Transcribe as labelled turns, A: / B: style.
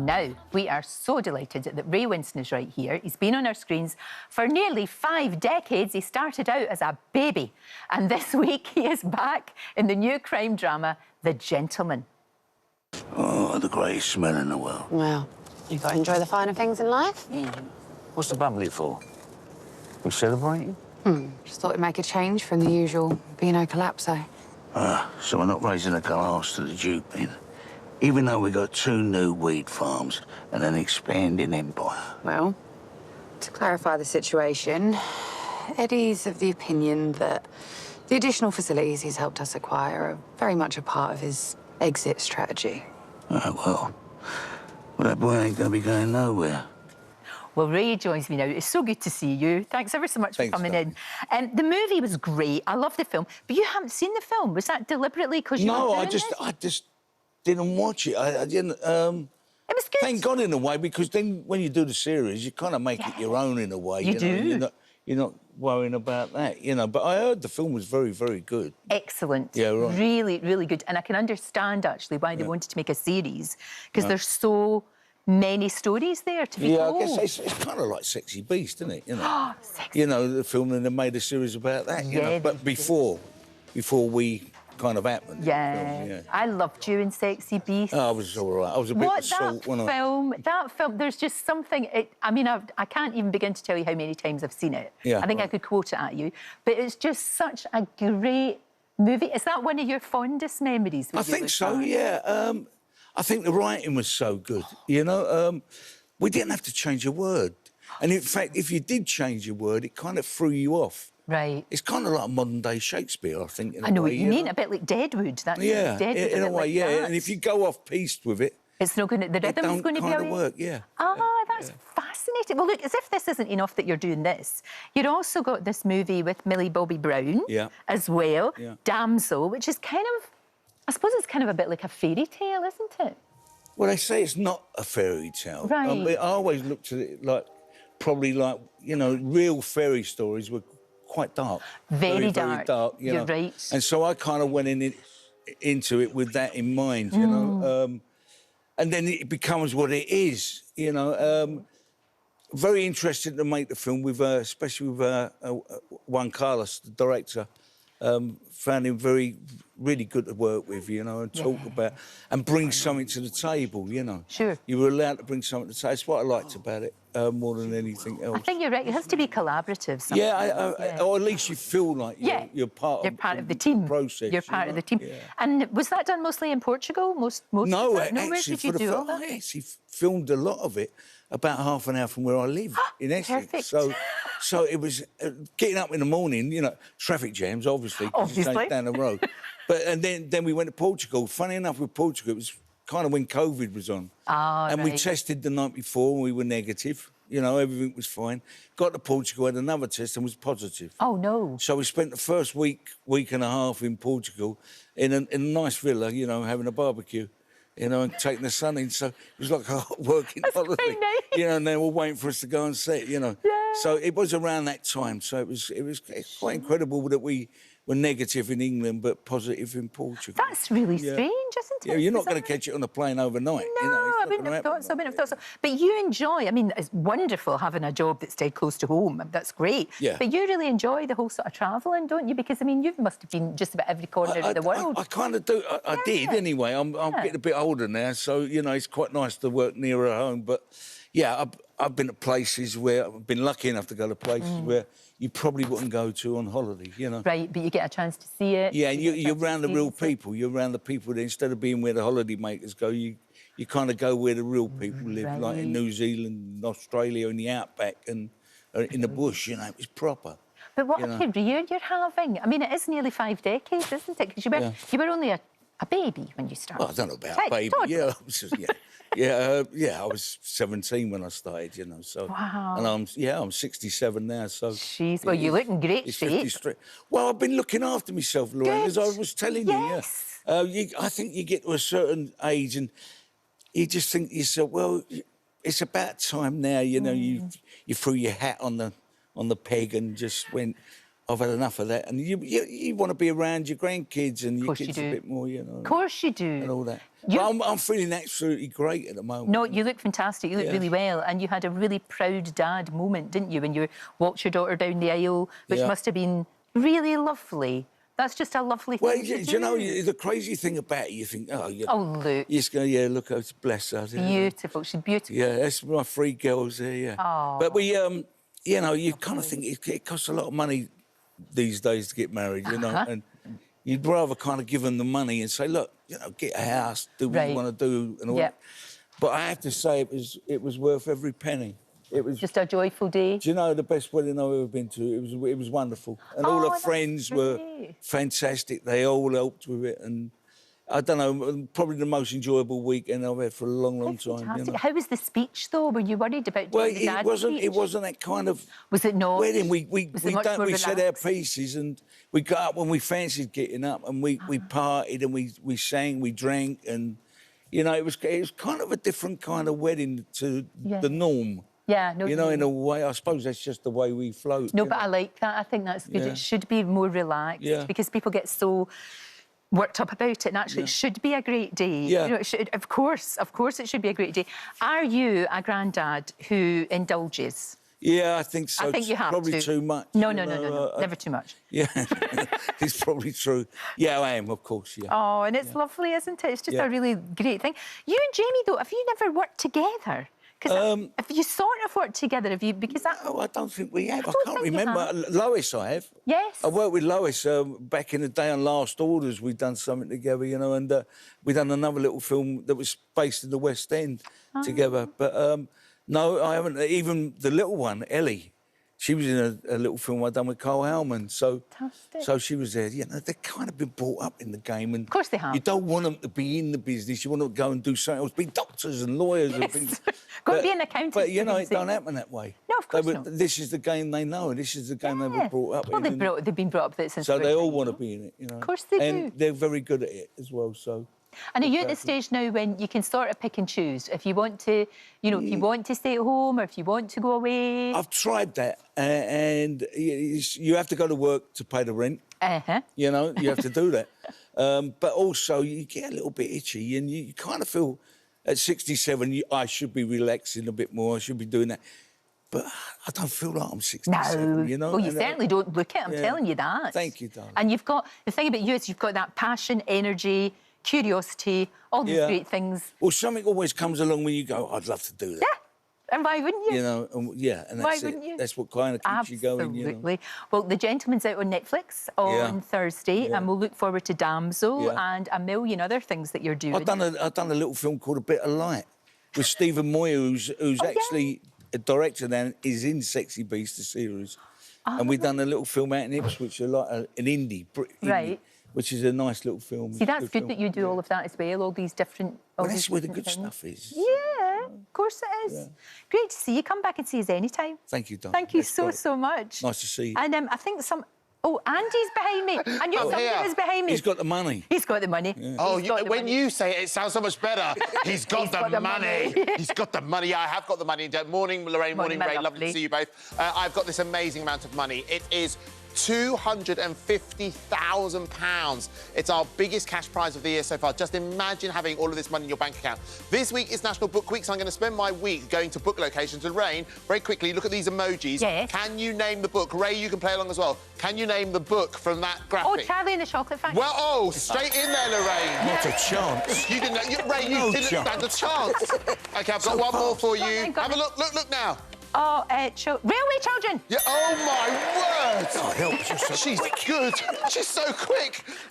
A: And now we are so delighted that Ray Winstone is right here. He's been on our screens for nearly 5 decades. He started out as a baby, and this week he is back in the new crime drama, The Gentleman.
B: Oh, the greatest smell in the world.
C: Well, you've got to enjoy the finer things in life.
B: What's the bubbly for? We celebrating?
C: Just thought it'd make a change from the usual Vino Collapso.
B: So we're not raising a glass to the Duke, then? Even though we got 2 new wheat farms and an expanding empire.
C: Well, to clarify the situation, Eddie's of the opinion that the additional facilities he's helped us acquire are very much a part of his exit strategy.
B: Well, that boy ain't gonna be going nowhere.
A: Well, Ray joins me now. It's so good to see you. Thanks ever so much for coming in. The movie was great. I love the film. But you haven't seen the film. Was that deliberately because you were doing
B: I just didn't watch it. I didn't.
A: It was good.
B: Thank God in a way, because then when you do the series, you kind of make it your own in a way.
A: You do.
B: Know? You're not worrying about that, you know. But I heard the film was very, very good.
A: Excellent.
B: Yeah, right.
A: Really, really good. And I can understand, actually, why they wanted to make a series, because there's so many stories there to be told.
B: I guess it's kind of like Sexy Beast, isn't it? You know,
A: Sexy.
B: You know, the film, and they made a series about that. You know, but before we kind of happened.
A: Yeah. I loved you in Sexy Beast.
B: Oh, I was all right. I was a bit of salt when
A: That film, there's just something... I can't even begin to tell you how many times I've seen it.
B: Yeah,
A: I think I could quote it at you. But it's just such a great movie. Is that one of your fondest memories?
B: I think so, yeah. I think the writing was so good, you know. We didn't have to change a word. And, in fact, if you did change a word, it kind of threw you off.
A: Right.
B: It's kind of like modern-day Shakespeare, I think, in a way.
A: I know what you mean,
B: know?
A: a bit like Deadwood.
B: Yeah, in a way, yeah.
A: That.
B: And if you go off-piste with it...
A: It's not going to... The rhythm's going to be...
B: It don't kind of work, yeah.
A: That's fascinating. Well, look, as if this isn't enough that you're doing this, you'd also got this movie with Millie Bobby Brown as well, Damsel, which is kind of... I suppose it's kind of a bit like a fairy tale, isn't it?
B: Well, they say it's not a fairy tale.
A: Right.
B: I always looked at it like, probably like, you know, real fairy stories were quite dark.
A: Very dark.
B: Very dark, you know.
A: You're right.
B: And so I kind of went into it with that in mind, you know. And then it becomes what it is, you know. Very interested to make the film, with, especially with Juan Carlos, the director. Found him really good to work with, you know, and talk about and bring something to the table, you know.
A: Sure.
B: You were allowed to bring something to the table. That's what I liked about it more than anything else.
A: I think you're right. It has to be collaborative sometimes.
B: Yeah, or at least you feel like you're part
A: of the team.
B: Process.
A: You're part of the team. Yeah. And was that done mostly in Portugal?
B: No,
A: actually,
B: where
A: did you do all that?
B: I actually filmed a lot of it about half an hour from where I live in Essex.
A: Perfect.
B: So it was getting up in the morning, you know, traffic jams, obviously, down the road. And then we went to Portugal. Funny enough, with Portugal, it was kind of when COVID was on. And we tested the night before and we were negative. You know, everything was fine. Got to Portugal, had another test and was positive.
A: Oh, no.
B: So we spent the first week and a half in Portugal in a nice villa, you know, having a barbecue. You know, and taking the sun in, so it was like a hot working holiday.
A: Nice.
B: You know, and they were waiting for us to go and set, you know.
A: Yeah.
B: So it was around that time. So it was quite incredible that we were negative in England but positive in Portugal.
A: That's really strange, isn't it?
B: Yeah, you're not going to catch it on a plane overnight.
A: No,
B: you know,
A: I wouldn't have thought so. But you enjoy, I mean, it's wonderful having a job that's dead close to home. That's great.
B: Yeah.
A: But you really enjoy the whole sort of travelling, don't you? Because, I mean, you must have been just about every corner of the world.
B: I kind of do. I did anyway. I'm getting a bit older now, so, you know, it's quite nice to work nearer home. But, yeah, I've been to places where I've been lucky enough to go to places where you probably wouldn't go to on holiday, you know.
A: Right, but you get a chance to see it.
B: Yeah, and you're around the real people. You're around the people that, instead of being where the holiday makers go, you kind of go where the real people live, like in New Zealand, Australia, in the outback and in the bush, you know. It was proper.
A: But what a career you're having. I mean, it is nearly 5 decades, isn't it? Because you were only a baby when you started.
B: Well, I don't know about baby. Yeah, I was 17 when I started, you know. So,
A: wow.
B: And I'm 67 now. So,
A: jeez, well, you're looking great shape.
B: Well, I've been looking after myself, Lorraine, as I was telling you. Yeah. I think you get to a certain age and you just think to yourself, well, it's about time now. You know, you threw your hat on the peg and just went, I've had enough of that. And you want to be around your grandkids and your kids a bit more, you know.
A: Of course you do.
B: And all that. But I'm feeling absolutely great at the moment.
A: No, you look fantastic. You look really well. And you had a really proud dad moment, didn't you, when you walked your daughter down the aisle, which must have been really lovely. That's just a lovely thing to do.
B: You know, the crazy thing about it, you think,
A: look.
B: You just go, look, bless her.
A: Beautiful. She's beautiful.
B: Yeah, that's my 3 girls there, yeah.
A: Oh.
B: But we, you know, you kind of think it costs a lot of money these days to get married, you know, and you'd rather kind of give them the money and say, look, you know, get a house, do what you want to do and all that. But I have to say it was worth every penny. It was
A: just a joyful day.
B: Do you know the best wedding I've ever been to? It was wonderful, and all the friends were fantastic. They all helped with it, and I don't know, probably the most enjoyable weekend I've had for a long time. You know?
A: How was the speech though? Were you worried about doing the dad's speech?
B: It wasn't that kind of.
A: Was it not?
B: Wedding. We said our pieces, and we got up when we fancied getting up, and we partied and we sang, we drank, and you know it was kind of a different kind of wedding to the norm.
A: Yeah, no.
B: You know, in a way, I suppose that's just the way we float.
A: No, but I like that. I think that's good. It should be more relaxed because people get so worked up about it, and actually it should be a great day.
B: Yeah.
A: You know, it should, of course it should be a great day. Are you a granddad who indulges?
B: Yeah, I think so.
A: I think you have
B: probably
A: to.
B: too much.
A: No, never too much.
B: Yeah, it's probably true. Yeah, I am, of course, yeah.
A: Oh, and it's lovely, isn't it? It's just a really great thing. You and Jamie, though, have you never worked together? Because if you sort of worked together, have you? Because
B: no, I don't think we have. I can't remember. Lois, I have.
A: Yes.
B: I worked with Lois back in the day on Last Orders. We'd done something together, you know, and we'd done another little film that was based in the West End together. But no, I haven't. Even the little one, Ellie, she was in a little film I'd done with Carl Howman. So she was there. You know, they've kind of been brought up in the game. And
A: of course they have.
B: You don't want them to be in the business. You want them to go and do something else, be doctors and lawyers and things.
A: Go and be an accountant.
B: But, you know, it don't happen that way.
A: No, of course not.
B: This is the game they know. This is the game they were brought up in.
A: Well, they've been brought up with it since.
B: So they all want to be in it, you know.
A: Of course they do.
B: And they're very good at it as well, so...
A: And are you at the stage now when you can sort of pick and choose? If you want to, you know, if you want to stay at home or if you want to go away?
B: I've tried that, and you have to go to work to pay the rent. You know, you have to do that. But also, you get a little bit itchy, and you kind of feel at 67, I should be relaxing a bit more, I should be doing that. But I don't feel like I'm 67,
A: no.
B: You know?
A: Well, you certainly don't look it, I'm telling you that.
B: Thank you, darling.
A: And you've got, the thing about you is you've got that passion, energy, curiosity, all these great things.
B: Well, something always comes along when you go, I'd love to do that.
A: Yeah, and why wouldn't you?
B: You know, and that's it. That's what kind of keeps you going, you know.
A: Absolutely. Well, The Gentleman's out on Netflix on Thursday, and we'll look forward to Damsel and a million other things that you're doing.
B: I've done a little film called A Bit of Light with Stephen Moyer, who's actually a director now and is in Sexy Beast, the series. And we've done a little film out in Ipswich, like an indie, which is a nice little film.
A: See, that's good that you do all of that as well, all these different...
B: Well, that's where the good stuff is.
A: Yeah, of course it is. Yeah. Great to see you. Come back and see us anytime.
B: Thank you, Don.
A: Thank you so much.
B: Nice to see you.
A: And I think Oh, Andy's behind me. I knew somebody was behind me.
B: He's got the money.
A: He's got the money.
D: Yeah. Oh, when you say it, it sounds so much better. He's got the money. He's got the money. Yeah, I have got the money. Morning, Lorraine. Morning, Ray. Lovely to see you both. I've got this amazing amount of money. It is £250,000. It's our biggest cash prize of the year so far. Just imagine having all of this money in your bank account. This week is National Book Week, so I'm going to spend my week going to book locations. And Lorraine, very quickly, look at these emojis.
A: Yes.
D: Can you name the book? Ray, you can play along as well. Can you name the book from that graphic?
A: Oh, Charlie and the Chocolate Factory.
D: Well, straight in there, Lorraine.
B: Not a chance.
D: You didn't know. Ray, you didn't stand a chance. OK, I've got one more for you. Have a look. Look now.
A: Oh, Railway Children.
D: Yeah. Oh, my word.
B: Oh, help.
D: She's good. She's so quick.